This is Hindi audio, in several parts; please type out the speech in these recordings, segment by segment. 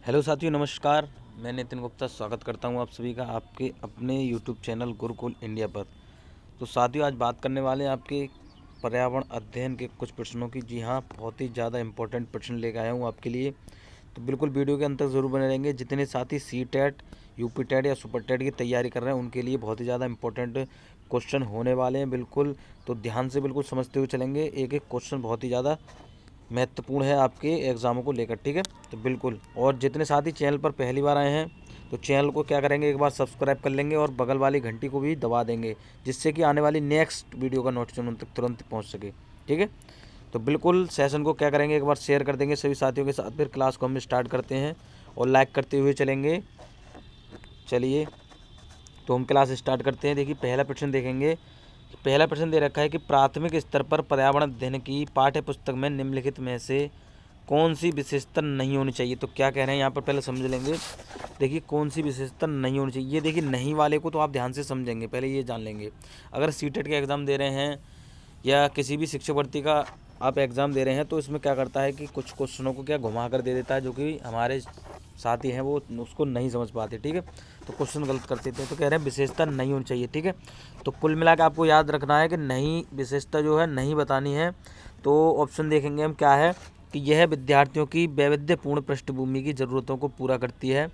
हेलो साथियों, नमस्कार। मैं नितिन गुप्ता स्वागत करता हूं आप सभी का आपके अपने यूट्यूब चैनल गुरुकुल इंडिया पर। तो साथियों, आज बात करने वाले हैं आपके पर्यावरण अध्ययन के कुछ प्रश्नों की। जी हाँ, बहुत ही ज़्यादा इंपॉर्टेंट प्रश्न लेकर आया हूं आपके लिए। तो बिल्कुल वीडियो के अंत तक ज़रूर बने रहेंगे। जितने साथी सी टेट, यूपी टेट या सुपर टेट की तैयारी कर रहे हैं उनके लिए बहुत ही ज़्यादा इंपॉर्टेंट क्वेश्चन होने वाले हैं। बिल्कुल तो ध्यान से बिल्कुल समझते हुए चलेंगे। एक एक क्वेश्चन बहुत ही ज़्यादा महत्वपूर्ण है आपके एग्ज़ामों को लेकर, ठीक है। तो बिल्कुल, और जितने साथी चैनल पर पहली बार आए हैं तो चैनल को क्या करेंगे, एक बार सब्सक्राइब कर लेंगे और बगल वाली घंटी को भी दबा देंगे, जिससे कि आने वाली नेक्स्ट वीडियो का नोटिफिकेशन उन तक तुरंत पहुंच सके, ठीक है। तो बिल्कुल सेशन को क्या करेंगे, एक बार शेयर कर देंगे सभी साथियों के साथ। फिर क्लास को हम स्टार्ट करते हैं और लाइक करते हुए चलेंगे। चलिए, तो हम क्लास स्टार्ट करते हैं। देखिए, पहला प्रश्न देखेंगे। पहला प्रश्न दे रखा है कि प्राथमिक स्तर पर पर्यावरण अध्ययन की पाठ्य पुस्तक में निम्नलिखित में से कौन सी विशेषता नहीं होनी चाहिए। तो क्या कह रहे हैं यहाँ पर, पहले समझ लेंगे। देखिए, कौन सी विशेषता नहीं होनी चाहिए, ये देखिए नहीं वाले को तो आप ध्यान से समझेंगे, पहले ये जान लेंगे। अगर सीटेट का एग्ज़ाम दे रहे हैं या किसी भी शिक्षक भर्ती का आप एग्ज़ाम दे रहे हैं तो इसमें क्या करता है कि कुछ क्वेश्चनों को क्या घुमा कर दे देता है, जो कि हमारे साथी हैं वो उसको नहीं समझ पाते, ठीक है। तो क्वेश्चन गलत कर देते हैं। तो कह रहे हैं विशेषता नहीं होनी चाहिए, ठीक है। तो कुल मिला के आपको याद रखना है कि नहीं विशेषता जो है नहीं बतानी है। तो ऑप्शन देखेंगे हम, क्या है कि यह विद्यार्थियों की वैविध्यपूर्ण पृष्ठभूमि की ज़रूरतों को पूरा करती है।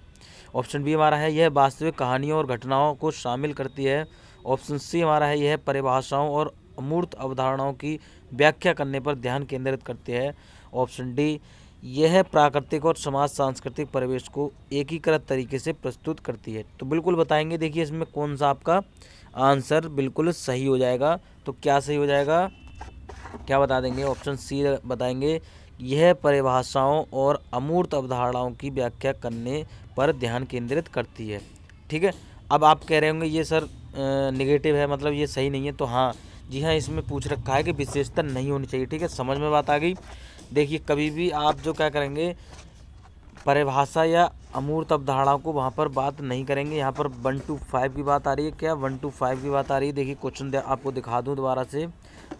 ऑप्शन बी हमारा है यह वास्तविक कहानियों और घटनाओं को शामिल करती है। ऑप्शन सी हमारा है यह परिभाषाओं और अमूर्त अवधारणाओं की व्याख्या करने पर ध्यान केंद्रित करती है। ऑप्शन डी यह प्राकृतिक और समाज सांस्कृतिक परिवेश को एकीकृत तरीके से प्रस्तुत करती है। तो बिल्कुल बताएंगे, देखिए इसमें कौन सा आपका आंसर बिल्कुल सही हो जाएगा। तो क्या सही हो जाएगा, क्या बता देंगे, ऑप्शन सी बताएंगे, यह परिभाषाओं और अमूर्त अवधारणाओं की व्याख्या करने पर ध्यान केंद्रित करती है, ठीक है। अब आप कह रहे होंगे ये सर नेगेटिव है, मतलब ये सही नहीं है। तो हाँ, जी हाँ, इसमें पूछ रखा है कि विशेषता नहीं होनी चाहिए, ठीक है। समझ में बात आ गई। देखिए, कभी भी आप जो क्या करेंगे, परिभाषा या अमूर्त अवधारणाओं को वहाँ पर बात नहीं करेंगे। यहाँ पर 1 to 5 की बात आ रही है। क्या 1 to 5 की बात आ रही है। देखिए क्वेश्चन आपको दिखा दूँ दोबारा से।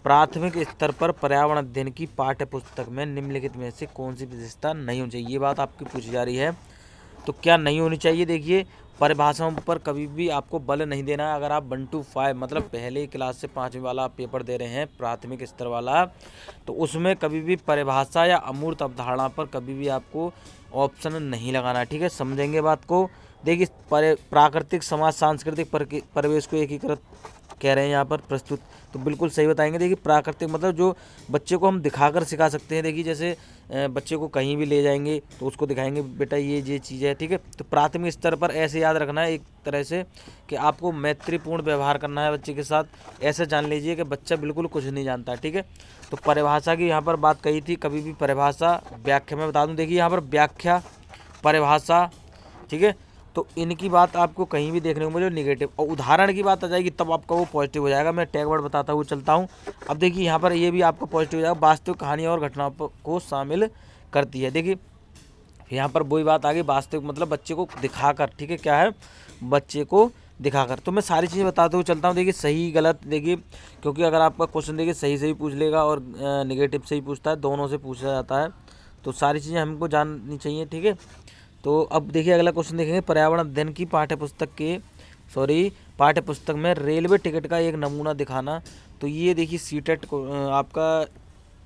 प्राथमिक स्तर पर पर्यावरण अध्ययन की पाठ्य पुस्तक में निम्नलिखित में से कौन सी विशेषता नहीं होनी चाहिए, ये बात आपकी पूछी जा रही है। तो क्या नहीं होनी चाहिए, देखिए परिभाषाओं पर कभी भी आपको बल नहीं देना है। अगर आप 1 to 5 मतलब पहले क्लास से 5वीं वाला आप पेपर दे रहे हैं प्राथमिक स्तर वाला, तो उसमें कभी भी परिभाषा या अमूर्त अवधारणा पर कभी भी आपको ऑप्शन नहीं लगाना है, ठीक है। समझेंगे बात को। देखिए, प्राकृतिक समाज सांस्कृतिक परिवेश को एकीकृत कह रहे हैं यहाँ पर प्रस्तुत, तो बिल्कुल सही बताएंगे। देखिए, प्राकृतिक मतलब जो बच्चे को हम दिखाकर सिखा सकते हैं। देखिए, जैसे बच्चे को कहीं भी ले जाएंगे तो उसको दिखाएंगे बेटा ये चीज़ है, ठीक है। तो प्राथमिक स्तर पर ऐसे याद रखना है एक तरह से कि आपको मैत्रीपूर्ण व्यवहार करना है बच्चे के साथ। ऐसे जान लीजिए कि बच्चा बिल्कुल कुछ नहीं जानता, ठीक है। तो परिभाषा की यहाँ पर बात कही थी, कभी भी परिभाषा व्याख्या में बता दूँ। देखिए यहाँ पर व्याख्या, परिभाषा, ठीक है, तो इनकी बात आपको कहीं भी देखने को मिले निगेटिव, और उदाहरण की बात आ जाएगी तब आपका वो पॉजिटिव हो जाएगा। मैं टैग वर्ड बताता हुआ चलता हूँ। अब देखिए यहाँ पर ये भी आपका पॉजिटिव हो जाएगा, वास्तविक कहानियों और घटनाओं को शामिल करती है। देखिए यहाँ पर वही बात आ गई, वास्तविक मतलब बच्चे को दिखाकर, ठीक है, क्या है, बच्चे को दिखाकर। तो मैं सारी चीज़ें बताते हुए चलता हूँ। देखिए सही गलत, देखिए क्योंकि अगर आपका क्वेश्चन देखिए सही से भी पूछ लेगा और नेगेटिव से ही पूछता है, दोनों से पूछा जाता है, तो सारी चीज़ें हमको जाननी चाहिए, ठीक है। तो अब देखिए अगला क्वेश्चन देखेंगे। पर्यावरण अध्ययन की पाठ्य पुस्तक में रेलवे टिकट का एक नमूना दिखाना। तो ये देखिए सीटेट को आपका,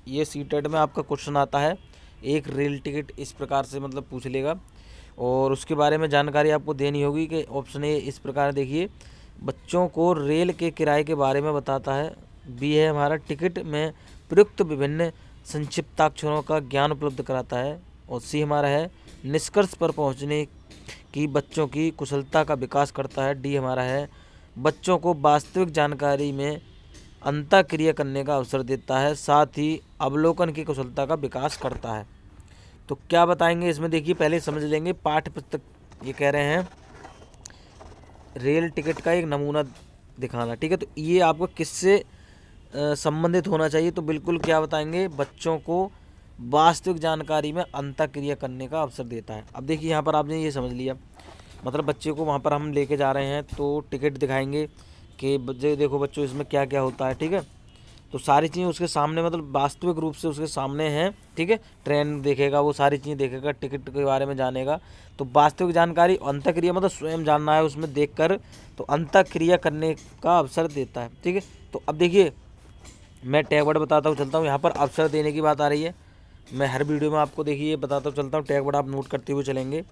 ये सीटेट में आपका क्वेश्चन आता है। एक रेल टिकट इस प्रकार से मतलब पूछ लेगा और उसके बारे में जानकारी आपको देनी होगी कि ऑप्शन ए इस प्रकार देखिए, बच्चों को रेल के किराए के बारे में बताता है। बी है हमारा, टिकट में प्रयुक्त विभिन्न संक्षिप्ताक्षरों का ज्ञान उपलब्ध कराता है। और सी हमारा है, निष्कर्ष पर पहुंचने की बच्चों की कुशलता का विकास करता है। डी हमारा है, बच्चों को वास्तविक जानकारी में अंतःक्रिया करने का अवसर देता है, साथ ही अवलोकन की कुशलता का विकास करता है। तो क्या बताएंगे इसमें, देखिए पहले समझ लेंगे। पाठ्य पुस्तक ये कह रहे हैं रेल टिकट का एक नमूना दिखाना, ठीक है। तो ये आपको किससे संबंधित होना चाहिए, तो बिल्कुल क्या बताएंगे, बच्चों को वास्तविक जानकारी में अंतःक्रिया करने का अवसर देता है। अब देखिए यहाँ पर आपने ये समझ लिया, मतलब बच्चे को वहाँ पर हम लेके जा रहे हैं तो टिकट दिखाएंगे कि बच्चे देखो बच्चों इसमें क्या क्या होता है, ठीक है। तो सारी चीज़ें उसके सामने मतलब वास्तविक रूप से उसके सामने हैं, ठीक है। ट्रेन देखेगा, वो सारी चीज़ें देखेगा, टिकट के बारे में जानेगा। तो वास्तविक जानकारी अंतःक्रिया मतलब स्वयं जानना है उसमें देखकर, तो अंतःक्रिया करने का अवसर देता है, ठीक है। तो अब देखिए मैं टैग वर्ड बताता हूँ चलता हूँ। यहाँ पर अवसर देने की बात आ रही है, मैं हर वीडियो में आपको देखिए बताता हूँ चलता हूँ, टैग वर्ड आप नोट करते हुए चलेंगे।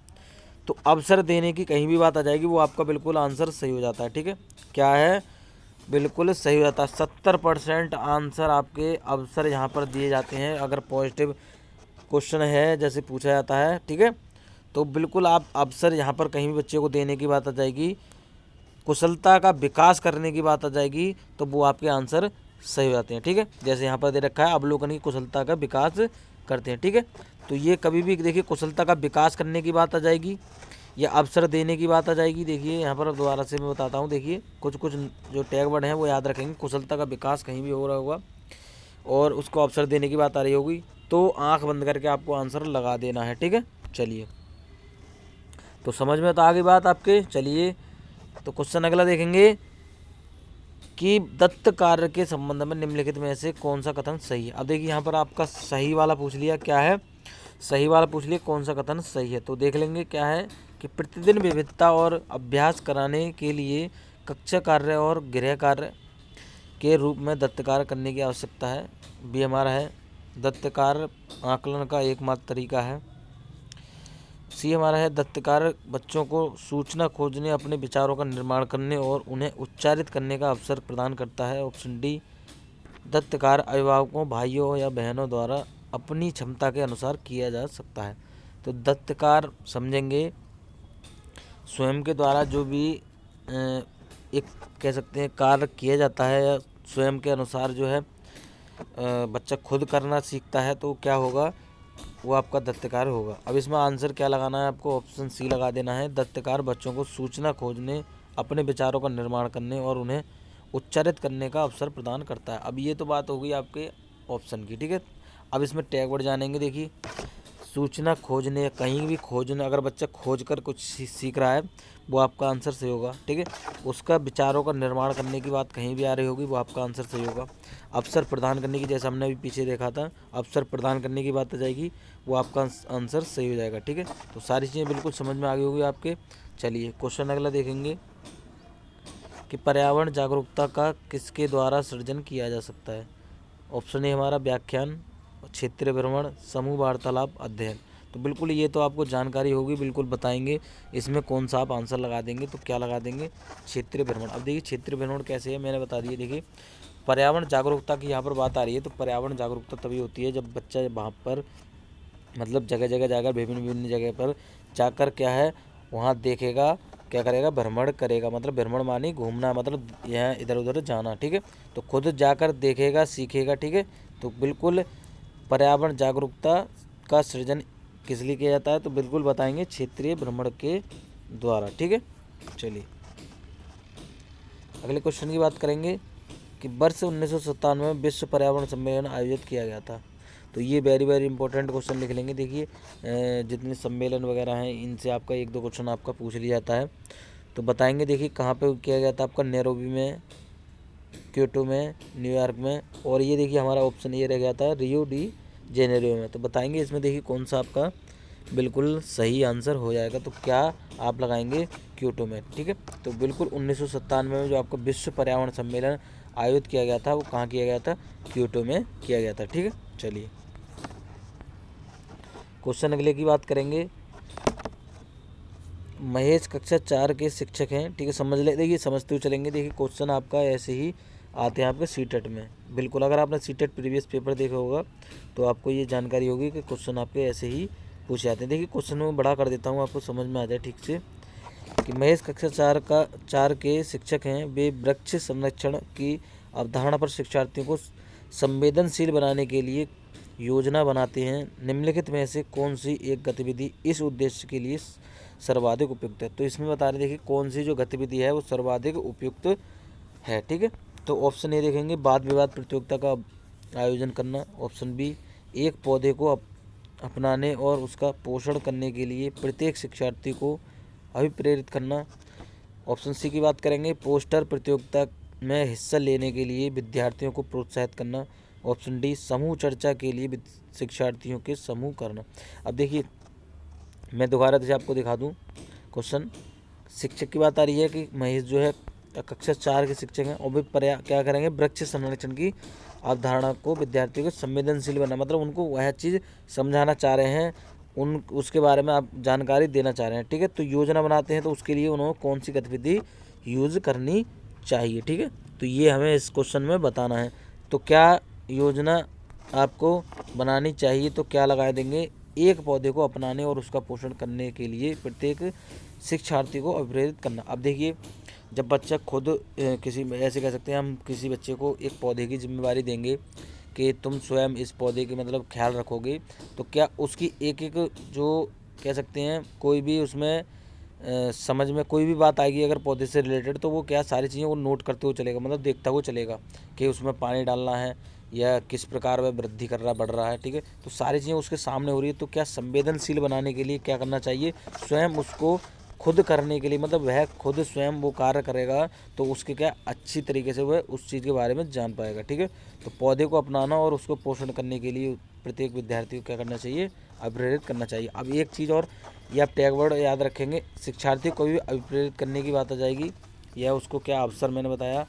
तो अवसर देने की कहीं भी बात आ जाएगी वो आपका बिल्कुल आंसर सही हो जाता है, ठीक है। क्या है, बिल्कुल सही हो जाता है। 70% आंसर आपके अवसर यहाँ पर दिए जाते हैं अगर पॉजिटिव क्वेश्चन है जैसे पूछा जाता है, ठीक है। तो बिल्कुल आप अवसर यहाँ पर कहीं भी बच्चे को देने की बात आ जाएगी, कुशलता का विकास करने की बात आ जाएगी, तो वो आपके आंसर सही हो जाते हैं, ठीक है। जैसे यहाँ पर दे रखा है अवलोकन की कुशलता का विकास करते हैं, ठीक है। तो ये कभी भी देखिए कुशलता का विकास करने की बात आ जाएगी या अवसर देने की बात आ जाएगी। देखिए यहाँ पर दोबारा से मैं बताता हूँ, देखिए कुछ कुछ जो टैग वर्ड हैं वो याद रखेंगे। कुशलता का विकास कहीं भी हो रहा होगा और उसको अवसर देने की बात आ रही होगी, तो आंख बंद करके आपको आंसर लगा देना है, ठीक है। चलिए, तो समझ में तो आ गई बात आपके। चलिए, तो क्वेश्चन अगला देखेंगे कि दत्त कार्य के संबंध में निम्नलिखित में से कौन सा कथन सही है। अब देखिए यहाँ पर आपका सही वाला पूछ लिया, क्या है, सही वाला पूछ लिया कौन सा कथन सही है। तो देख लेंगे क्या है कि प्रतिदिन विविधता और अभ्यास कराने के लिए कक्षा कार्य और गृह कार्य के रूप में दत्त कार्य करने की आवश्यकता है। बी हमारा है दत्त कार्य आकलन का एकमात्र तरीका है। सी हमारा है दत्त कार्य बच्चों को सूचना खोजने, अपने विचारों का निर्माण करने और उन्हें उच्चारित करने का अवसर प्रदान करता है। ऑप्शन डी दत्त कार्य अभिभावकों, भाइयों या बहनों द्वारा अपनी क्षमता के अनुसार किया जा सकता है। तो दत्त कार्य समझेंगे स्वयं के द्वारा जो भी एक कह सकते हैं कार्य किया जाता है या स्वयं के अनुसार जो है बच्चा खुद करना सीखता है, तो क्या होगा, वो आपका दत्त कार्य होगा। अब इसमें आंसर क्या लगाना है आपको, ऑप्शन सी लगा देना है। दत्त कार्य बच्चों को सूचना खोजने, अपने विचारों का निर्माण करने और उन्हें उच्चारित करने का अवसर प्रदान करता है। अब ये तो बात होगी आपके ऑप्शन की, ठीक है। अब इसमें टैग वर्ड जानेंगे। देखिए सूचना खोजने, कहीं भी खोजने, अगर बच्चा खोज कर कुछ सीख रहा है वो आपका आंसर सही होगा, ठीक है। उसका विचारों का निर्माण करने की बात कहीं भी आ रही होगी वो आपका आंसर सही होगा। अवसर प्रदान करने की, जैसे हमने अभी पीछे देखा था, अवसर प्रदान करने की बात आ जाएगी, वो आपका आंसर सही हो जाएगा, ठीक है। तो सारी चीज़ें बिल्कुल समझ में आ गई होगी आपके। चलिए क्वेश्चन अगला देखेंगे कि पर्यावरण जागरूकता का किसके द्वारा सृजन किया जा सकता है। ऑप्शन ए हमारा व्याख्यान, क्षेत्रीय भ्रमण, समूह वार्तालाप, अध्ययन। तो बिल्कुल ये तो आपको जानकारी होगी, बिल्कुल बताएंगे इसमें कौन सा आप आंसर लगा देंगे। तो क्या लगा देंगे, क्षेत्रीय भ्रमण। अब देखिए क्षेत्रीय भ्रमण कैसे है मैंने बता दिया। देखिए पर्यावरण जागरूकता की यहाँ पर बात आ रही है, तो पर्यावरण जागरूकता तभी होती है जब बच्चा वहाँ पर मतलब जगह जगह जाकर विभिन्न विभिन्न जगह पर जाकर क्या है वहाँ देखेगा, क्या करेगा, भ्रमण करेगा। मतलब भ्रमण मानी घूमना, मतलब यहाँ इधर उधर जाना, ठीक है। तो खुद जाकर देखेगा, सीखेगा, ठीक है। तो बिल्कुल पर्यावरण जागरूकता का सृजन किस लिए किया जाता है, तो बिल्कुल बताएंगे क्षेत्रीय भ्रमण के द्वारा, ठीक है। चलिए अगले क्वेश्चन की बात करेंगे कि वर्ष 1997 में विश्व पर्यावरण सम्मेलन आयोजित किया गया था। तो ये वेरी वेरी इंपॉर्टेंट क्वेश्चन लिख लेंगे। देखिए जितने सम्मेलन वगैरह हैं इनसे आपका एक दो क्वेश्चन आपका पूछ लिया जाता है, तो बताएंगे। देखिए कहाँ पे किया गया था आपका, नैरोबी में, क्योटो में, न्यूयॉर्क में, और ये देखिए हमारा ऑप्शन ये रह गया था रियो डी जेनेरियो में। तो बताएंगे इसमें देखिए कौन सा आपका बिल्कुल सही आंसर हो जाएगा। तो क्या आप लगाएंगे, क्योटो में, ठीक है। तो बिल्कुल 1997 में जो आपका विश्व पर्यावरण सम्मेलन आयोजित किया गया था वो कहाँ किया गया था, क्योटो में किया गया था, ठीक है। चलिए क्वेश्चन अगले की बात करेंगे। महेश कक्षा 4 के शिक्षक हैं, ठीक है, समझ ले। देखिए समझते हुए चलेंगे। देखिए क्वेश्चन आपका ऐसे ही आते हैं आपके सीटेट में, बिल्कुल। अगर आपने सीटेट प्रीवियस पेपर देखा होगा तो आपको ये जानकारी होगी कि क्वेश्चन आपके ऐसे ही पूछे जाते हैं। देखिए क्वेश्चन में बड़ा कर देता हूँ आपको समझ में आ जाए ठीक से, कि महेश कक्षा 4 के शिक्षक हैं। वे वृक्ष संरक्षण की अवधारणा पर शिक्षार्थियों को संवेदनशील बनाने के लिए योजना बनाते हैं। निम्नलिखित में से कौन सी एक गतिविधि इस उद्देश्य के लिए सर्वाधिक उपयुक्त है। तो इसमें बता रहे देखिए कौन सी जो गतिविधि है वो सर्वाधिक उपयुक्त है, ठीक है। तो ऑप्शन ए देखेंगे वाद विवाद प्रतियोगिता का आयोजन करना। ऑप्शन बी एक पौधे को अपनाने और उसका पोषण करने के लिए प्रत्येक शिक्षार्थी को अभिप्रेरित करना। ऑप्शन सी की बात करेंगे पोस्टर प्रतियोगिता में हिस्सा लेने के लिए विद्यार्थियों को प्रोत्साहित करना। ऑप्शन डी, समूह चर्चा के लिए शिक्षार्थियों के समूह करना। अब देखिए मैं दोबारा से आपको दिखा दूं क्वेश्चन। शिक्षक की बात आ रही है कि महेश जो है कक्षा 4 के शिक्षक हैं और वे क्या करेंगे, वृक्ष संरक्षण की अवधारणा को विद्यार्थियों को संवेदनशील बना, मतलब उनको वह चीज़ समझाना चाह रहे हैं, उसके बारे में आप जानकारी देना चाह रहे हैं। ठीक है, तो योजना बनाते हैं तो उसके लिए उन्होंने कौन सी गतिविधि यूज़ करनी चाहिए। ठीक है, तो ये हमें इस क्वेश्चन में बताना है। तो क्या योजना आपको बनानी चाहिए, तो क्या लगा देंगे, एक पौधे को अपनाने और उसका पोषण करने के लिए प्रत्येक शिक्षार्थी को अभिप्रेरित करना। अब देखिए जब बच्चा खुद किसी, ऐसे कह सकते हैं हम किसी बच्चे को एक पौधे की जिम्मेवारी देंगे कि तुम स्वयं इस पौधे की मतलब ख्याल रखोगे, तो क्या उसकी एक एक जो कह सकते हैं कोई भी उसमें समझ में कोई भी बात आएगी अगर पौधे से रिलेटेड, तो वो क्या सारी चीज़ें वो नोट करते हुए चलेगा, मतलब देखता हुआ चलेगा कि उसमें पानी डालना है या किस प्रकार वह वृद्धि कर रहा बढ़ रहा है। ठीक है, तो सारी चीज़ें उसके सामने हो रही है। तो क्या संवेदनशील बनाने के लिए क्या करना चाहिए, स्वयं उसको खुद करने के लिए, मतलब वह खुद स्वयं वो कार्य करेगा तो उसके क्या अच्छी तरीके से वह उस चीज़ के बारे में जान पाएगा। ठीक है, तो पौधे को अपनाना और उसको पोषण करने के लिए प्रत्येक विद्यार्थी को क्या करना चाहिए, अभिप्रेरित करना चाहिए। अब एक चीज़ और, ये आप टैग वर्ड याद रखेंगे, शिक्षार्थी को भी अभिप्रेरित करने की बात आ जाएगी या उसको क्या अवसर, मैंने बताया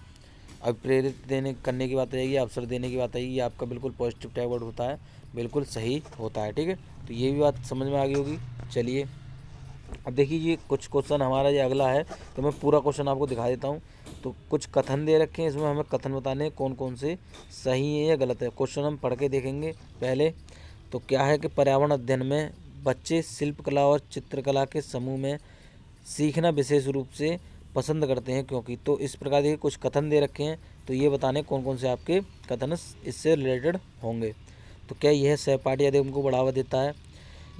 अभिप्रेरित करने की बात आ जाएगी, अवसर देने की बात आएगी, ये आपका बिल्कुल पॉजिटिव टैग वर्ड होता है, बिल्कुल सही होता है। ठीक है, तो ये भी बात समझ में आ गई होगी। चलिए अब देखिए ये कुछ क्वेश्चन हमारा ये अगला है, तो मैं पूरा क्वेश्चन आपको दिखा देता हूँ। तो कुछ कथन दे रखे हैं, इसमें हमें कथन बताने कौन कौन से सही है या गलत है। क्वेश्चन हम पढ़ के देखेंगे पहले। तो क्या है कि पर्यावरण अध्ययन में बच्चे शिल्पकला और चित्रकला के समूह में सीखना विशेष रूप से पसंद करते हैं क्योंकि, तो इस प्रकार के कुछ कथन दे रखे हैं, तो ये बताने कौन कौन से आपके कथन इससे रिलेटेड होंगे। तो क्या यह सहपाठी अधिगम को बढ़ावा देता है,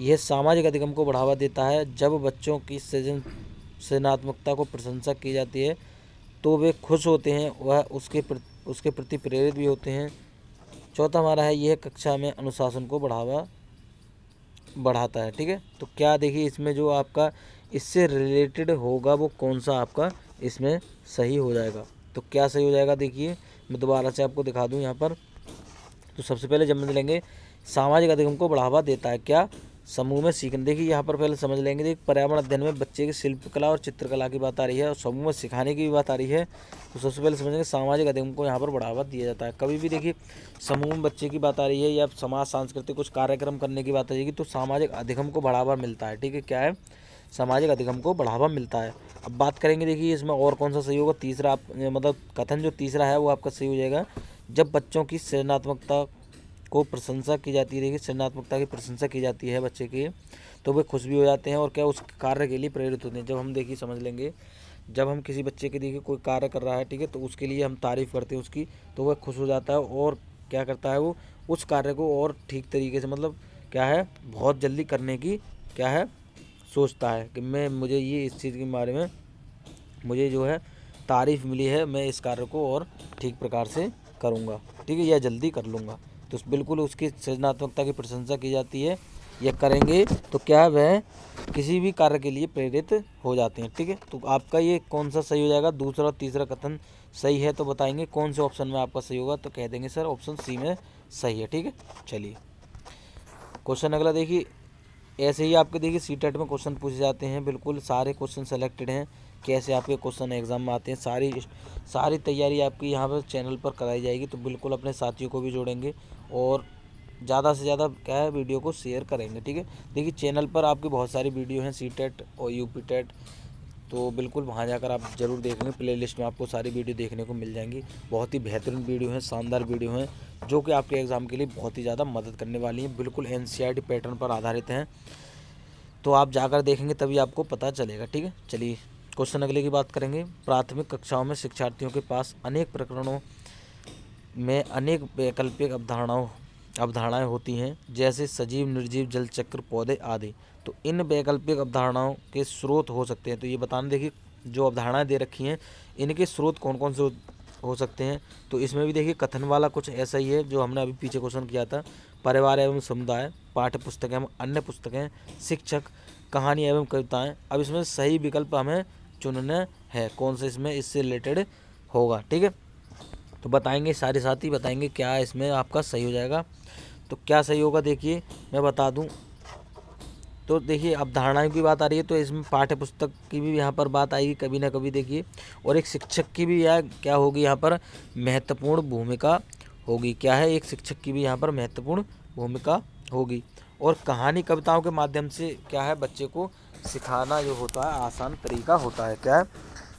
यह सामाजिक अधिगम को बढ़ावा देता है, जब बच्चों की सृजनात्मकता को प्रशंसा की जाती है तो वे खुश होते हैं, वह उसके प्रति प्रेरित भी होते हैं। चौथा हमारा है यह कक्षा में अनुशासन को बढ़ाता है। ठीक है, तो क्या देखिए इसमें जो आपका इससे रिलेटेड होगा वो कौन सा आपका इसमें सही हो जाएगा। तो क्या सही हो जाएगा, देखिए मैं दोबारा से आपको दिखा दूं यहाँ पर। तो सबसे पहले जब समझ लेंगे सामाजिक अधिगम को बढ़ावा देता है, क्या समूह में सीखने, देखिए यहाँ पर पहले समझ लेंगे, देखिए पर्यावरण अध्ययन में बच्चे की शिल्पकला और चित्रकला की बात आ रही है और समूह में सिखाने की भी बात आ रही है। तो सबसे पहले समझेंगे सामाजिक अधिगम को यहाँ पर बढ़ावा दिया जाता है। कभी भी देखिए समूह में बच्चे की बात आ रही है या समाज सांस्कृतिक कुछ कार्यक्रम करने की बात आ जाएगी तो सामाजिक अधिगम को बढ़ावा मिलता है। ठीक है, क्या है, सामाजिक अधिगम को बढ़ावा मिलता है। अब बात करेंगे देखिए इसमें और कौन सा सही होगा, तीसरा आप मतलब कथन जो तीसरा है वो आपका सही हो जाएगा, जब बच्चों की सृजनात्मकता को प्रशंसा की जाती है, देखिए सृजनात्मकता की प्रशंसा की जाती है बच्चे की, तो वे खुश भी हो जाते हैं और क्या उस कार्य के लिए प्रेरित होते हैं। जब हम देखिए समझ लेंगे, जब हम किसी बच्चे के देखिए कोई कार्य कर रहा है, ठीक है, तो उसके लिए हम तारीफ़ करते हैं उसकी, तो वह खुश हो जाता है और क्या करता है वो उस कार्य को और ठीक तरीके से मतलब क्या है बहुत जल्दी करने की क्या है सोचता है कि मुझे ये इस चीज़ के बारे में मुझे जो है तारीफ़ मिली है, मैं इस कार्य को और ठीक प्रकार से करूँगा, ठीक है, या जल्दी कर लूँगा। तो बिल्कुल उसकी सृजनात्मकता की प्रशंसा की जाती है, या करेंगे तो क्या वह किसी भी कार्य के लिए प्रेरित हो जाते हैं। ठीक है, तो आपका ये कौन सा सही हो जाएगा, दूसरा और तीसरा कथन सही है तो बताएंगे कौन से ऑप्शन में आपका सही होगा, तो कह देंगे सर ऑप्शन सी में सही है। ठीक है, चलिए क्वेश्चन अगला देखिए, ऐसे ही आपके देखिए सीटेट में क्वेश्चन पूछे जाते हैं, बिल्कुल सारे क्वेश्चन सेलेक्टेड हैं, कैसे आपके क्वेश्चन एग्जाम में आते हैं, सारी तैयारी आपकी यहाँ पर चैनल पर कराई जाएगी। तो बिल्कुल अपने साथियों को भी जोड़ेंगे और ज़्यादा से ज़्यादा क्या है वीडियो को शेयर करेंगे। ठीक है, देखिए चैनल पर आपकी बहुत सारी वीडियो हैं सीटेट और यूपी टेट, तो बिल्कुल वहाँ जाकर आप ज़रूर देखेंगे, प्लेलिस्ट में आपको सारी वीडियो देखने को मिल जाएंगी। बहुत ही बेहतरीन वीडियो हैं, शानदार वीडियो हैं जो कि आपके एग्ज़ाम के लिए बहुत ही ज़्यादा मदद करने वाली हैं, बिल्कुल एनसीईआरटी पैटर्न पर आधारित हैं। तो आप जाकर देखेंगे तभी आपको पता चलेगा। ठीक है, चलिए क्वेश्चन अगले की बात करेंगे। प्राथमिक कक्षाओं में शिक्षार्थियों के पास अनेक प्रकरणों में अनेक वैकल्पिक अवधारणाएं होती हैं, जैसे सजीव निर्जीव जल चक्र पौधे आदि। तो इन वैकल्पिक अवधारणाओं के स्रोत हो सकते हैं, तो ये बताना देखिए जो अवधारणाएं दे रखी हैं इनके स्रोत कौन कौन से हो सकते हैं। तो इसमें भी देखिए कथन वाला कुछ ऐसा ही है जो हमने अभी पीछे क्वेश्चन किया था, परिवार एवं समुदाय, पाठ्य पुस्तकें एवं अन्य पुस्तकें, शिक्षक, कहानी एवं कविताएं। अब इसमें सही विकल्प हमें चुनना है, कौन सा इसमें इससे रिलेटेड होगा। ठीक है, तो बताएंगे सारे साथी, बताएंगे क्या इसमें आपका सही हो जाएगा। तो क्या सही होगा देखिए मैं बता दूं। तो देखिए अवधारणाओं की बात आ रही है तो इसमें पाठ्य पुस्तक की भी यहाँ पर बात आएगी कभी ना कभी देखिए, और एक शिक्षक की भी यहाँ क्या होगी, यहाँ पर महत्वपूर्ण भूमिका होगी। क्या है, एक शिक्षक की भी यहाँ पर महत्वपूर्ण भूमिका होगी। और कहानी कविताओं के माध्यम से क्या है, बच्चे को सिखाना जो होता है आसान तरीका होता है। क्या है,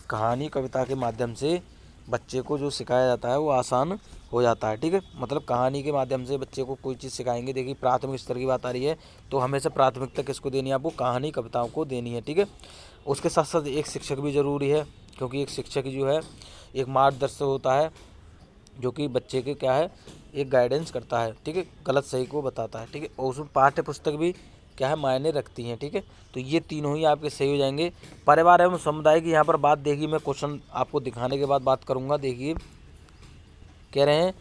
कहानी कविता के माध्यम से बच्चे को जो सिखाया जाता है वो आसान हो जाता है। ठीक है, मतलब कहानी के माध्यम से बच्चे को कोई चीज़ सिखाएंगे। देखिए प्राथमिक स्तर की बात आ रही है तो हमेशा प्राथमिकता किसको देनी है, आपको कहानी कविताओं को देनी है। ठीक है, उसके साथ साथ एक शिक्षक भी ज़रूरी है, क्योंकि एक शिक्षक जो है एक मार्गदर्शक होता है जो कि बच्चे के क्या है एक गाइडेंस करता है। ठीक है, गलत सही को बताता है। ठीक है, और उसमें पाठ्य पुस्तक भी क्या है मायने रखती हैं। ठीक है, तो ये तीनों ही आपके सही हो जाएंगे। परिवार एवं समुदाय की यहाँ पर बात देखिए, मैं क्वेश्चन आपको दिखाने के बाद बात करूँगा। देखिए कह रहे हैं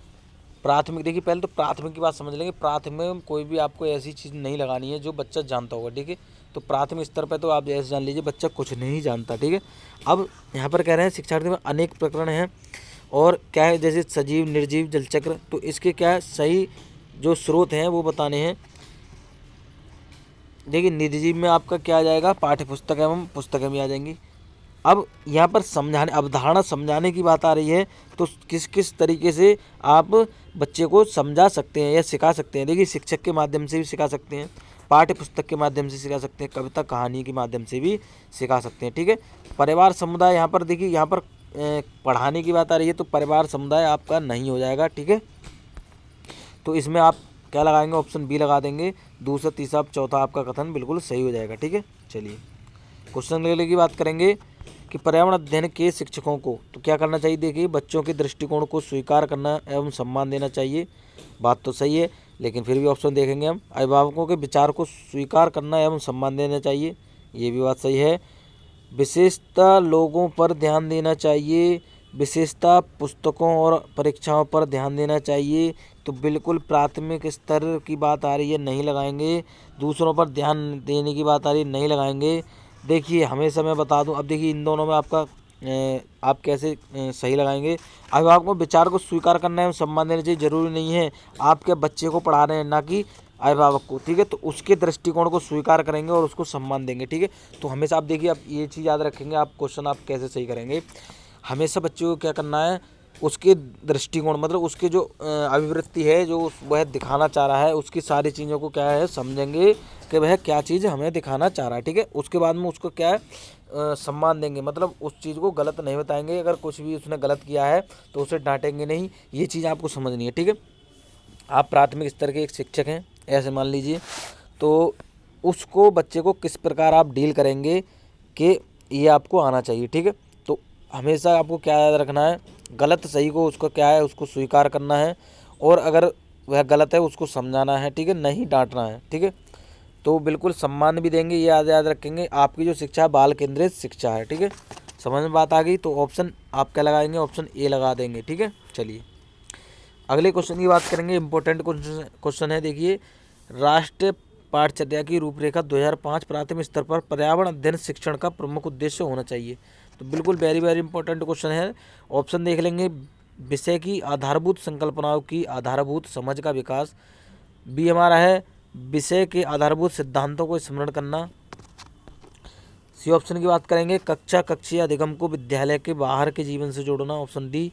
प्राथमिक, देखिए पहले तो प्राथमिक की बात समझ लेंगे। प्राथमिक में कोई भी आपको ऐसी चीज़ नहीं लगानी है जो बच्चा जानता होगा। ठीक है, तो प्राथमिक स्तर पर तो आप जैसे जान लीजिए बच्चा कुछ नहीं जानता। ठीक है, अब यहाँ पर कह रहे हैं शिक्षार्थी में अनेक प्रकरण हैं और क्या है जैसे सजीव निर्जीव जलचक्र, तो इसके क्या है सही जो स्रोत हैं वो बताने हैं। देखिए निर्जीव में आपका क्या आ जाएगा, पाठ्य पुस्तक एवं पुस्तकें भी आ जाएंगी। अब यहाँ पर समझाने अवधारणा समझाने की बात आ रही है तो किस किस तरीके से आप बच्चे को समझा सकते हैं या सिखा सकते हैं। देखिए शिक्षक के माध्यम से भी सिखा सकते हैं, पाठ्य पुस्तक के माध्यम से सिखा सकते हैं, कविता कहानी के माध्यम से भी सिखा सकते हैं। ठीक है, परिवार समुदाय यहाँ पर देखिए यहाँ पर पढ़ाने की बात आ रही है तो परिवार समुदाय आपका नहीं हो जाएगा। ठीक है, तो इसमें आप क्या लगाएंगे, ऑप्शन बी लगा देंगे। दूसरा तीसरा चौथा आपका कथन बिल्कुल सही हो जाएगा। ठीक है, चलिए क्वेश्चन लेने की बात करेंगे कि पर्यावरण अध्ययन के शिक्षकों को तो क्या करना चाहिए। देखिए बच्चों के दृष्टिकोण को स्वीकार करना एवं सम्मान देना चाहिए, बात तो सही है, लेकिन फिर भी ऑप्शन देखेंगे हम। अभिभावकों के विचार को स्वीकार करना एवं सम्मान देना चाहिए, ये भी बात सही है। विशेषता लोगों पर ध्यान देना चाहिए, विशेषता पुस्तकों और परीक्षाओं पर ध्यान देना चाहिए, तो बिल्कुल प्राथमिक स्तर की बात आ रही है नहीं लगाएंगे। दूसरों पर ध्यान देने की बात आ रही है नहीं लगाएंगे। देखिए हमेशा मैं बता दूं, अब देखिए इन दोनों में आपका आप कैसे सही लगाएंगे। अभिभावकों को विचार को स्वीकार करना है सम्मान देना चाहिए, जरूरी नहीं है आपके बच्चे को पढ़ा रहे हैं ना कि अभिभावक को। ठीक है, तो उसके दृष्टिकोण को स्वीकार करेंगे और उसको सम्मान देंगे। ठीक है, तो हमेशा आप देखिए आप ये चीज़ याद रखेंगे, आप क्वेश्चन आप कैसे सही करेंगे। हमेशा बच्चे को क्या करना है, उसके दृष्टिकोण मतलब उसके जो अभिवृत्ति है जो वह दिखाना चाह रहा है उसकी सारी चीज़ों को क्या है समझेंगे कि वह क्या चीज़ हमें दिखाना चाह रहा है। ठीक है, उसके बाद में उसको क्या है सम्मान देंगे, मतलब उस चीज़ को गलत नहीं बताएंगे। अगर कुछ भी उसने गलत किया है तो उसे डांटेंगे नहीं, ये चीज़ आपको समझनी है। ठीक है, आप प्राथमिक स्तर के एक शिक्षक हैं ऐसे मान लीजिए, तो उसको बच्चे को किस प्रकार आप डील करेंगे कि ये आपको आना चाहिए। ठीक है, तो हमेशा आपको क्या याद रखना है, गलत सही को उसको क्या है उसको स्वीकार करना है और अगर वह गलत है उसको समझाना है। ठीक है, नहीं डांटना है। ठीक है, तो बिल्कुल सम्मान भी देंगे, ये याद रखेंगे। आपकी जो शिक्षा है बाल केंद्रित शिक्षा है। ठीक है, समझ में बात आ गई, तो ऑप्शन आप क्या लगाएंगे, ऑप्शन ए लगा देंगे। ठीक है, चलिए अगले क्वेश्चन की बात करेंगे। इंपॉर्टेंट क्वेश्चन है, देखिए राष्ट्रीय पाठचर्या की रूपरेखा 2005 प्राथमिक स्तर पर पर्यावरण अध्ययन शिक्षण का प्रमुख उद्देश्य होना चाहिए। तो बिल्कुल वेरी वेरी इंपॉर्टेंट क्वेश्चन है। ऑप्शन देख लेंगे, विषय की आधारभूत संकल्पनाओं की आधारभूत समझ का विकास, बी हमारा है विषय के आधारभूत सिद्धांतों को स्मरण करना, सी ऑप्शन की बात करेंगे कक्षा कक्षीय अधिगम को विद्यालय के बाहर के जीवन से जोड़ना, ऑप्शन डी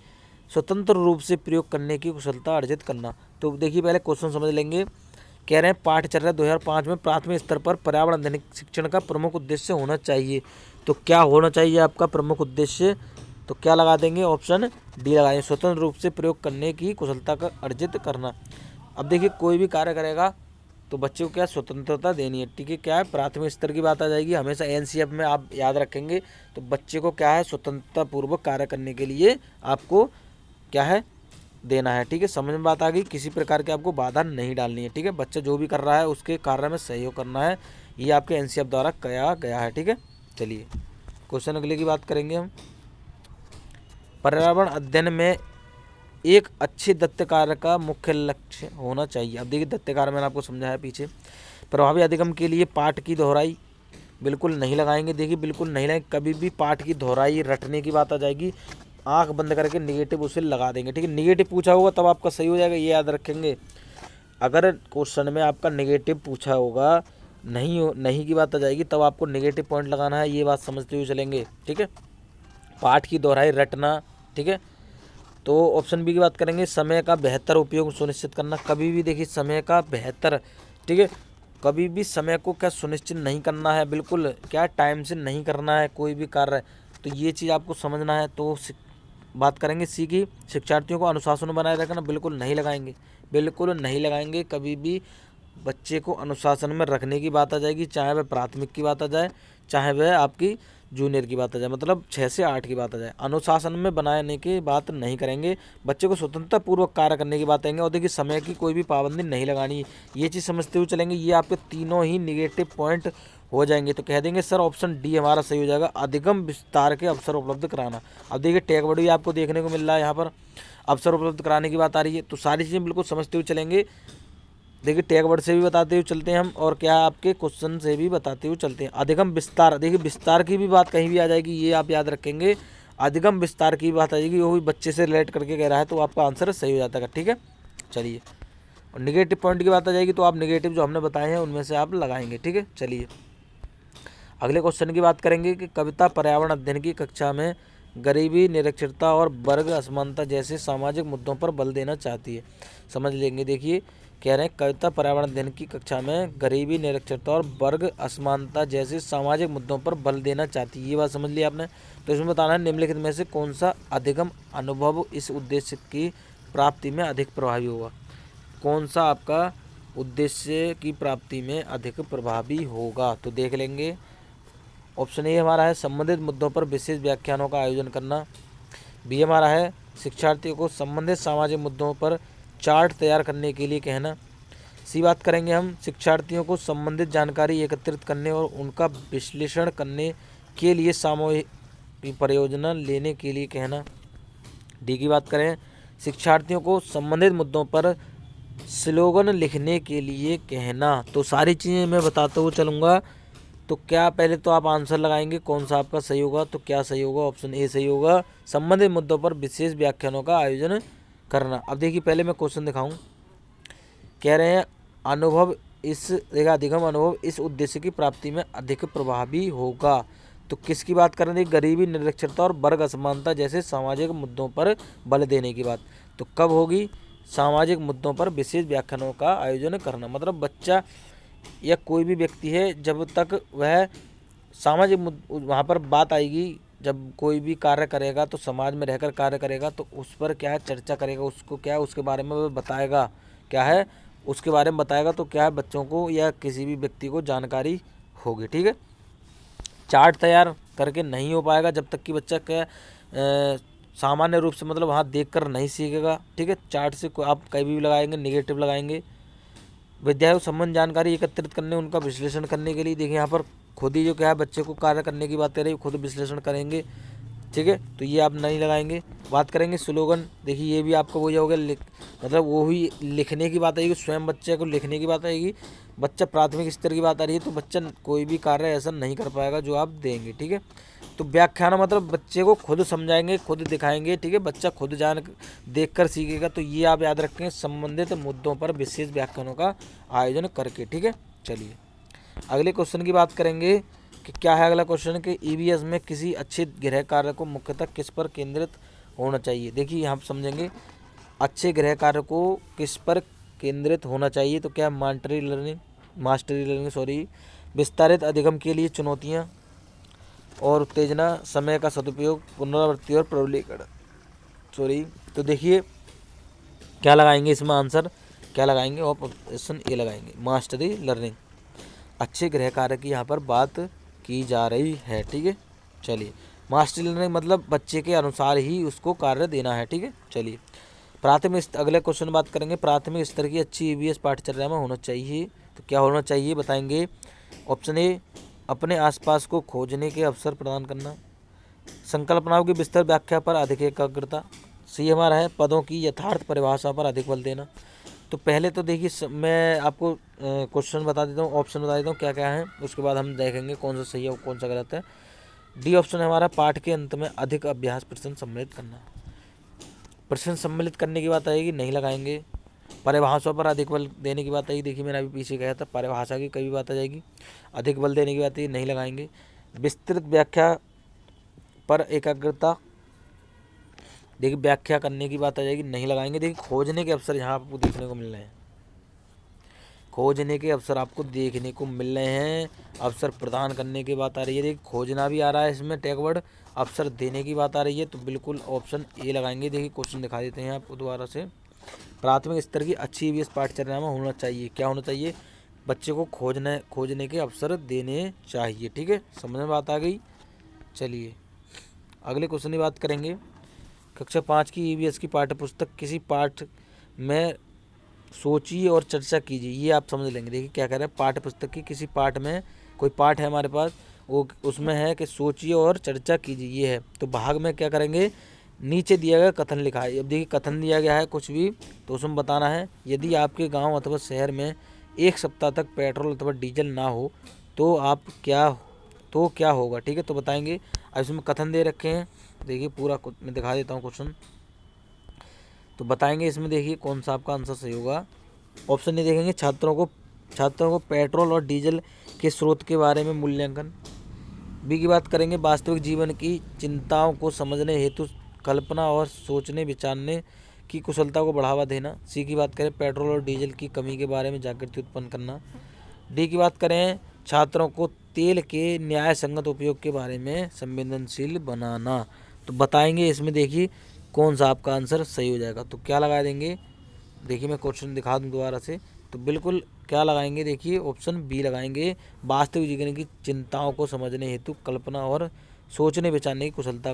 स्वतंत्र रूप से प्रयोग करने की कुशलता अर्जित करना। तो देखिए पहले क्वेश्चन समझ लेंगे। कह रहे हैं पाठचर्या 2005 में प्राथमिक स्तर पर पर्यावरण अध्ययन शिक्षण का प्रमुख उद्देश्य होना चाहिए, तो क्या होना चाहिए आपका प्रमुख उद्देश्य, तो क्या लगा देंगे, ऑप्शन डी लगाएंगे स्वतंत्र रूप से प्रयोग करने की कुशलता का अर्जित करना। अब देखिए कोई भी कार्य करेगा तो बच्चे को क्या स्वतंत्रता देनी है। ठीक है, क्या है प्राथमिक स्तर की बात आ जाएगी, हमेशा एनसीएफ में आप याद रखेंगे। तो बच्चे को क्या है स्वतंत्रता पूर्वक कार्य करने के लिए आपको क्या है देना है। ठीक है, समझ में बात आ गई, किसी प्रकार की आपको बाधा नहीं डालनी है। ठीक है, बच्चा जो भी कर रहा है उसके कार्य में सहयोग करना है, ये आपके एनसीएफ द्वारा कहा गया है। ठीक है, चलिए क्वेश्चन अगले की बात करेंगे हम। पर्यावरण अध्ययन में एक अच्छे दत्तकार का मुख्य लक्ष्य होना चाहिए। अब देखिए दत्तकार मैंने आपको समझाया पीछे। प्रभावी अधिगम के लिए पाठ की दोहराई बिल्कुल नहीं लगाएंगे। देखिए बिल्कुल नहीं लगाएंगे, कभी भी पाठ की दोहराई रटने की बात आ जाएगी। आंख बंद करके निगेटिव उसे लगा देंगे, ठीक है। निगेटिव पूछा होगा तब आपका सही हो जाएगा, ये याद रखेंगे। अगर क्वेश्चन में आपका नेगेटिव पूछा होगा, नहीं की बात आ जाएगी, तब आपको नेगेटिव पॉइंट लगाना है, ये बात समझते हुए चलेंगे, ठीक है। पाठ की दोहराई रटना, ठीक है। तो ऑप्शन बी की बात करेंगे, समय का बेहतर उपयोग सुनिश्चित करना। कभी भी देखिए समय का बेहतर, ठीक है, कभी भी समय को क्या सुनिश्चित नहीं करना है, बिल्कुल क्या टाइम से नहीं करना है कोई भी कार्य, तो ये चीज़ आपको समझना है। तो बात करेंगे सी की, शिक्षार्थियों को अनुशासन बनाए रखना, बिल्कुल नहीं लगाएंगे, बिल्कुल नहीं लगाएंगे। कभी भी बच्चे को अनुशासन में रखने की बात आ जाएगी, चाहे वह प्राथमिक की बात आ जाए, चाहे वह आपकी जूनियर की बात आ जाए, मतलब 6 से 8 की बात आ जाए, अनुशासन में बनाने की बात नहीं करेंगे। बच्चे को स्वतंत्रता पूर्वक कार्य करने की बात करेंगे, और देखिए समय की कोई भी पाबंदी नहीं लगानी, ये चीज़ समझते हुए चलेंगे। ये आपके तीनों ही निगेटिव पॉइंट हो जाएंगे। तो कह देंगे सर ऑप्शन डी हमारा सही हो जाएगा, अधिगम विस्तार के अवसर उपलब्ध कराना। अब देखिए टैग वर्ड भी आपको देखने को मिल रहा है, यहाँ पर अवसर उपलब्ध कराने की बात आ रही है, तो सारी चीज़ें बिल्कुल समझते हुए चलेंगे। देखिए टैग वर्ड से भी बताते हुए चलते हैं हम, और क्या आपके क्वेश्चन से भी बताते हुए चलते हैं। अधिगम विस्तार, देखिए विस्तार की भी बात कहीं भी आ जाएगी, ये आप याद रखेंगे। अधिगम विस्तार की बात आ जाएगी, वो भी बच्चे से रिलेट करके कह रहा है, तो आपका आंसर सही हो जाता है, ठीक है। चलिए, और निगेटिव पॉइंट की बात आ जाएगी, तो आप निगेटिव जो हमने बताए हैं उनमें से आप लगाएंगे, ठीक है। चलिए अगले क्वेश्चन की बात करेंगे कि कविता पर्यावरण अध्ययन की कक्षा में गरीबी, निरक्षरता और वर्ग असमानता जैसे सामाजिक मुद्दों पर बल देना चाहती है। समझ लेंगे, देखिए कह रहे हैं कविता पर्यावरण अध्ययन की कक्षा में गरीबी, निरक्षरता और वर्ग असमानता जैसे सामाजिक मुद्दों पर बल देना चाहती है, ये बात समझ ली आपने। तो इसमें बताना है निम्नलिखित में से कौन सा अधिगम अनुभव इस उद्देश्य की प्राप्ति में अधिक प्रभावी होगा। कौन सा आपका उद्देश्य की प्राप्ति में अधिक प्रभावी होगा, तो देख लेंगे। ऑप्शन ए हमारा है संबंधित मुद्दों पर विशेष व्याख्यानों का आयोजन करना। बी हमारा है शिक्षार्थियों को संबंधित सामाजिक मुद्दों पर चार्ट तैयार करने के लिए कहना। सी बात करेंगे हम शिक्षार्थियों को संबंधित जानकारी एकत्रित करने और उनका विश्लेषण करने के लिए सामूहिक परियोजना लेने के लिए कहना। डी की बात करें शिक्षार्थियों को संबंधित मुद्दों पर स्लोगन लिखने के लिए कहना। तो सारी चीज़ें मैं बताता हुआ चलूँगा। तो क्या पहले तो आप आंसर लगाएंगे कौन सा आपका सही होगा, तो क्या सही होगा, ऑप्शन ए सही होगा, संबंधित मुद्दों पर विशेष व्याख्यानों का आयोजन करना। अब देखिए पहले मैं क्वेश्चन दिखाऊं, कह रहे हैं अनुभव इस अधिगम अनुभव इस उद्देश्य की प्राप्ति में अधिक प्रभावी होगा। तो किसकी बात कर रहे हैं, गरीबी, निरक्षरता और वर्ग असमानता जैसे सामाजिक मुद्दों पर बल देने की बात। तो कब होगी, सामाजिक मुद्दों पर विशेष व्याख्यानों का आयोजन करना, मतलब बच्चा या कोई भी व्यक्ति है जब तक वह सामाजिक वहाँ पर बात आएगी, जब कोई भी कार्य करेगा तो समाज में रहकर कार्य करेगा, तो उस पर क्या है चर्चा करेगा, उसको क्या है उसके बारे में वह बताएगा, क्या है उसके बारे में बताएगा, तो क्या है बच्चों को या किसी भी व्यक्ति को जानकारी होगी, ठीक है। चार्ट तैयार करके नहीं हो पाएगा जब तक कि बच्चा क्या सामान्य रूप से मतलब वहाँ देखकर नहीं सीखेगा, ठीक है। चार्ट से आप कहीं भी लगाएंगे निगेटिव लगाएंगे। विद्यार्थी संबंध जानकारी एकत्रित करने, उनका विश्लेषण करने के लिए, देखिए यहाँ पर खुद ही जो क्या है बच्चे को कार्य करने की बात कर रही है, खुद विश्लेषण करेंगे, ठीक है, तो ये आप नहीं लगाएंगे। बात करेंगे स्लोगन, देखिए ये भी आपको वही होगा, मतलब वो ही लिखने की बात आएगी, स्वयं बच्चे को लिखने की बात आएगी। बच्चा प्राथमिक स्तर की बात आ रही है, तो बच्चा कोई भी कार्य ऐसा नहीं कर पाएगा जो आप देंगे, ठीक है। तो व्याख्यान मतलब बच्चे को खुद समझाएंगे, खुद दिखाएंगे, ठीक है, बच्चा खुद देखकर सीखेगा। तो ये आप याद रखें, संबंधित मुद्दों पर विशेष व्याख्यानों का आयोजन करके, ठीक है। चलिए अगले क्वेश्चन की बात करेंगे कि क्या है अगला क्वेश्चन कि ईवीएस में किसी अच्छे गृह कार्य को मुख्यतः किस पर केंद्रित होना चाहिए। देखिए यहाँ समझेंगे अच्छे गृह कार्य को किस पर केंद्रित होना चाहिए, तो क्या मास्टरी लर्निंग विस्तारित अधिगम के लिए चुनौतियाँ और उत्तेजना, समय का सदुपयोग, पुनरावृत्ति और प्रबलीकरण। तो देखिए क्या लगाएंगे इसमें आंसर, क्या लगाएंगे, ऑप्शन ए लगाएंगे, मास्टरी लर्निंग। अच्छे गृह कार्य की यहाँ पर बात की जा रही है, ठीक है। चलिए मास्टरी लर्निंग मतलब बच्चे के अनुसार ही उसको कार्य देना है, ठीक है। चलिए प्राथमिक अगले क्वेश्चन बात करेंगे, प्राथमिक स्तर की अच्छी ईवीएस पाठ्यचर्या में होना चाहिए, तो क्या होना चाहिए बताएंगे। ऑप्शन ए अपने आसपास को खोजने के अवसर प्रदान करना, संकल्पनाओं की विस्तार व्याख्या पर अधिक एकाग्रता। सी हमारा है पदों की यथार्थ परिभाषा पर अधिक बल देना। तो पहले तो देखिए मैं आपको क्वेश्चन बता देता हूँ, ऑप्शन बता देता हूँ क्या क्या है, उसके बाद हम देखेंगे कौन सा सही है और कौन सा गलत है। डी ऑप्शन है हमारा पाठ के अंत में अधिक अभ्यास प्रश्न सम्मिलित करना। प्रश्न सम्मिलित करने की बात आएगी, नहीं लगाएंगे। परिभाषाओं पर अधिक बल देने की बात आएगी, देखिए मैंने अभी पीछे कहा था परिभाषा की कई बात आ जाएगी। अधिक बल देने की बात आएगी, नहीं लगाएंगे। विस्तृत व्याख्या पर एकाग्रता, देखिए व्याख्या करने की बात आ जाएगी, नहीं लगाएंगे। देखिए खोजने के अवसर यहाँ आपको देखने को मिल रहे हैं, खोजने के अवसर आपको देखने को मिल रहे हैं। अवसर प्रदान करने की बात आ रही है, देखिए खोजना भी आ रहा है इसमें टैग वर्ड, अवसर देने की बात आ रही है, तो बिल्कुल ऑप्शन ए लगाएंगे। देखिए क्वेश्चन दिखा देते हैं आपको दोबारा से। प्राथमिक स्तर की अच्छी ईवीएस पाठ्यचर्या में होना चाहिए, क्या होना चाहिए? बच्चे को खोजने के अवसर देने चाहिए। ठीक है, समझ में बात आ गई। चलिए अगले क्वेश्चन की बात करेंगे। कक्षा 5 की ईवीएस की पाठ्यपुस्तक किसी पाठ में सोचिए और चर्चा कीजिए, ये आप समझ लेंगे। देखिए क्या कह रहे हैं, पाठ्यपुस्तक की किसी पाठ में, कोई पाठ है हमारे पास, वो उसमें है कि सोचिए और चर्चा कीजिए, ये है। तो भाग में क्या करेंगे, नीचे दिया गया कथन लिखा है। अब देखिए कथन दिया गया है कुछ भी, तो उसमें बताना है यदि आपके गांव अथवा शहर में 1 सप्ताह तक पेट्रोल अथवा डीजल ना हो तो क्या होगा। ठीक है, तो बताएंगे। अब इसमें कथन दे रखे हैं, देखिए पूरा मैं दिखा देता हूँ क्वेश्चन, तो बताएंगे इसमें। देखिए कौन सा आपका आंसर सही होगा। ऑप्शन नहीं देखेंगे, छात्रों को पेट्रोल और डीजल के स्रोत के बारे में मूल्यांकन। बी की बात करेंगे, वास्तविक जीवन की चिंताओं को समझने हेतु कल्पना और सोचने विचारने की कुशलता को बढ़ावा देना। सी की बात करें, पेट्रोल और डीजल की कमी के बारे में जागृति उत्पन्न करना। डी की बात करें, छात्रों को तेल के न्याय संगत उपयोग के बारे में संवेदनशील बनाना। तो बताएंगे इसमें, देखिए कौन सा आपका आंसर सही हो जाएगा। तो क्या लगा देंगे, देखिए मैं क्वेश्चन दिखा दूं दोबारा से, तो बिल्कुल क्या लगाएंगे, देखिए ऑप्शन बी लगाएंगे। वास्तविक जीवन की चिंताओं को समझने हेतु कल्पना और सोचने विचारने की कुशलता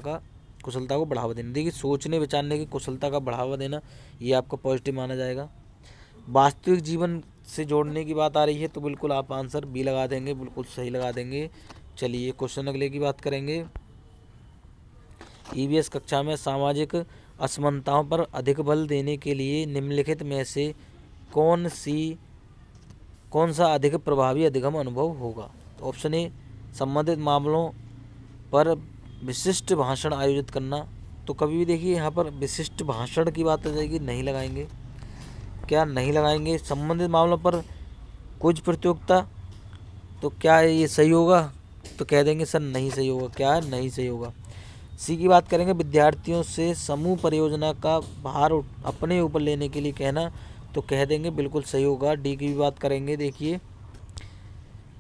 को बढ़ावा देना। देखिए सोचने विचारने की कुशलता का बढ़ावा देना, ये आपका पॉजिटिव माना जाएगा। वास्तविक जीवन से जोड़ने की बात आ रही है, तो बिल्कुल आप आंसर बी लगा देंगे, बिल्कुल सही लगा देंगे। चलिए क्वेश्चन अगले की बात करेंगे। ईवीएस कक्षा में सामाजिक असमानताओं पर अधिक बल देने के लिए निम्नलिखित में से कौन सा अधिक प्रभावी अधिगम अनुभव होगा। तो ऑप्शन ए, संबंधित मामलों पर विशिष्ट भाषण आयोजित करना। तो कभी भी देखिए यहाँ पर विशिष्ट भाषण की बात आ जाएगी, नहीं लगाएंगे। क्या नहीं लगाएंगे? संबंधित मामलों पर कुछ प्रतियोगिता, तो क्या ये सही होगा? तो कह देंगे सर नहीं सही होगा। क्या नहीं सही होगा? सी की बात करेंगे, विद्यार्थियों से समूह परियोजना का भार अपने ऊपर लेने के लिए कहना। तो कह देंगे बिल्कुल सही होगा। डी की भी बात करेंगे, देखिए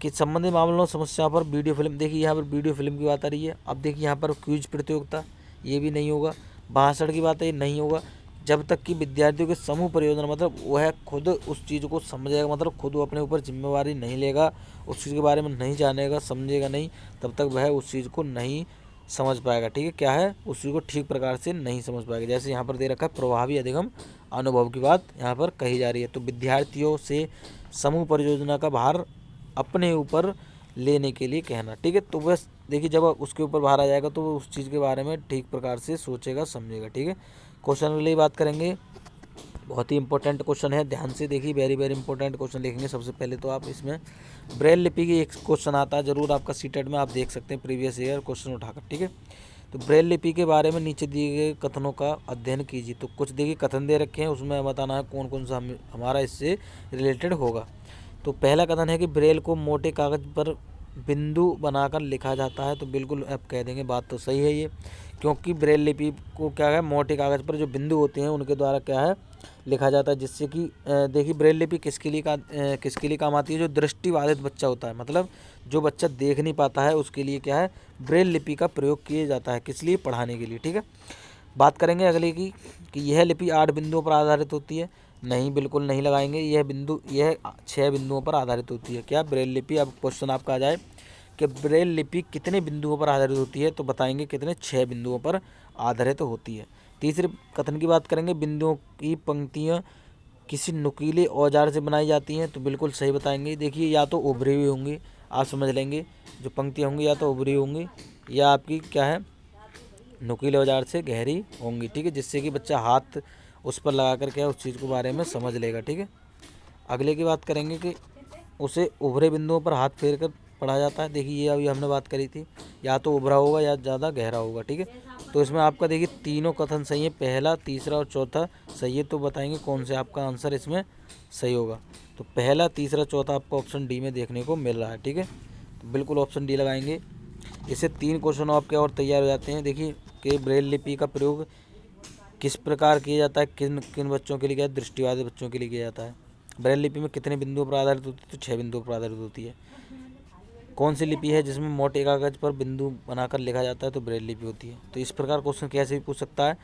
कि संबंधित मामलों समस्याओं पर वीडियो फिल्म, देखिए यहाँ पर वीडियो फिल्म की बात आ रही है। अब देखिए यहाँ पर क्विज प्रतियोगिता, ये भी नहीं होगा। भाषण की बात है, नहीं होगा। जब तक कि विद्यार्थियों के समूह परियोजना, मतलब वह खुद उस चीज़ को समझेगा, मतलब खुद वो अपने ऊपर जिम्मेवारी नहीं लेगा, उस चीज़ के बारे में नहीं जानेगा, समझेगा नहीं, तब तक वह उस चीज़ को नहीं समझ पाएगा। ठीक है, क्या है, उस चीज़ को ठीक प्रकार से नहीं समझ पाएगा। जैसे यहाँ पर दे रखा है प्रभावी अधिगम अनुभव की बात यहाँ पर कही जा रही है। तो विद्यार्थियों से समूह परियोजना का भार अपने ऊपर लेने के लिए कहना। ठीक है, तो बस देखिए जब उसके ऊपर भार आ जाएगा तो वो उस चीज़ के बारे में ठीक प्रकार से सोचेगा, समझेगा। ठीक है, क्वेश्चन के लिए बात करेंगे। बहुत ही इंपॉर्टेंट क्वेश्चन है, ध्यान से देखिए, वेरी वेरी इंपॉर्टेंट क्वेश्चन लिखेंगे। सबसे पहले तो आप इसमें ब्रेल लिपि की एक क्वेश्चन आता है जरूर आपका सीटेट में, आप देख सकते हैं प्रीवियस ईयर क्वेश्चन उठाकर। ठीक है, तो ब्रेल लिपि के बारे में नीचे दिए गए कथनों का अध्ययन कीजिए। तो कुछ देखिए कथन दे रखे हैं, उसमें बताना है कौन कौन सा हमारा इससे रिलेटेड होगा। तो पहला कथन है कि ब्रेल को मोटे कागज पर बिंदु बनाकर लिखा जाता है। तो बिल्कुल आप कह देंगे बात तो सही है ये, क्योंकि ब्रेल लिपि को क्या है, मोटे कागज पर जो बिंदु होते हैं उनके द्वारा क्या है लिखा जाता है, जिससे कि देखिए ब्रेल लिपि किसके लिए काम आती है, जो दृष्टिबाधित बच्चा होता है, मतलब जो बच्चा देख नहीं पाता है उसके लिए क्या है ब्रेल लिपि का प्रयोग किया जाता है, किस लिए, पढ़ाने के लिए। ठीक है, बात करेंगे अगले की कि यह लिपि 8 बिंदुओं पर आधारित होती है। नहीं, बिल्कुल नहीं लगाएंगे। यह 6 बिंदुओं पर आधारित होती है। क्या ब्रेल लिपि, अब क्वेश्चन आपका आ जाए कि ब्रेल लिपि कितने बिंदुओं पर आधारित होती है, तो बताएंगे कितने, 6 बिंदुओं पर आधारित होती है। तीसरे कथन की बात करेंगे, बिंदुओं की पंक्तियाँ किसी नुकीले औजार से बनाई जाती हैं। तो बिल्कुल सही बताएंगे। देखिए या तो उभरी हुई होंगी, आप समझ लेंगे, जो पंक्तियाँ होंगी या तो उभरी होंगी या आपकी क्या है नुकीले औजार से गहरी होंगी। ठीक है, जिससे कि बच्चा हाथ उस पर लगा कर क्या उस चीज़ के बारे में समझ लेगा। ठीक है, अगले की बात करेंगे कि उसे उभरे बिंदुओं पर हाथ फेर कर पढ़ा जाता है। देखिए ये अभी हमने बात करी थी, या तो उभरा होगा या ज़्यादा गहरा होगा। ठीक है, तो इसमें आपका देखिए तीनों कथन सही है, पहला, तीसरा और चौथा सही है। तो बताएंगे कौन से आपका आंसर इसमें सही होगा। तो पहला, तीसरा, चौथा आपका ऑप्शन डी में देखने को मिल रहा है। ठीक है, तो बिल्कुल ऑप्शन डी लगाएंगे। इससे 3 क्वेश्चन आपके और तैयार हो जाते हैं। देखिए कि ब्रेल लिपि का प्रयोग किस प्रकार किया जाता है, किन किन बच्चों के लिए किया, दृष्टिबाधित बच्चों के लिए किया जाता है। ब्रेल लिपि में कितने बिंदुओं पर आधारित होती है, तो 6 बिंदुओं पर आधारित होती है। कौन सी लिपि है जिसमें मोटे कागज पर बिंदु बनाकर लिखा जाता है, तो ब्रेल लिपि होती है। तो इस प्रकार क्वेश्चन कैसे भी पूछ सकता है,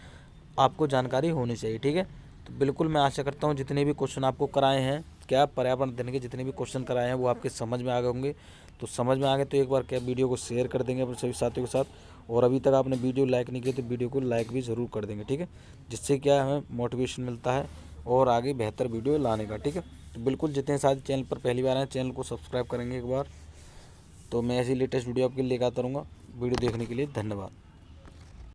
आपको जानकारी होनी चाहिए। ठीक है, तो बिल्कुल मैं आशा करता हूँ जितने भी क्वेश्चन आपको कराए हैं, क्या पर्यावरण अध्ययन के जितने भी क्वेश्चन कराए हैं वो आपके समझ में आ गए होंगे। तो समझ में आ गए तो एक बार क्या वीडियो को शेयर कर देंगे अपने सभी साथियों के साथ, और अभी तक आपने वीडियो लाइक नहीं किया तो वीडियो को लाइक भी ज़रूर कर देंगे। ठीक है, जिससे क्या हमें मोटिवेशन मिलता है और आगे बेहतर वीडियो लाने का। ठीक है, तो बिल्कुल जितने साथी चैनल पर पहली बार आए चैनल को सब्सक्राइब करेंगे एक बार। तो मैं ऐसी लेटेस्ट वीडियो आपके लिए लेकर आता रहूँगा। वीडियो देखने के लिए धन्यवाद।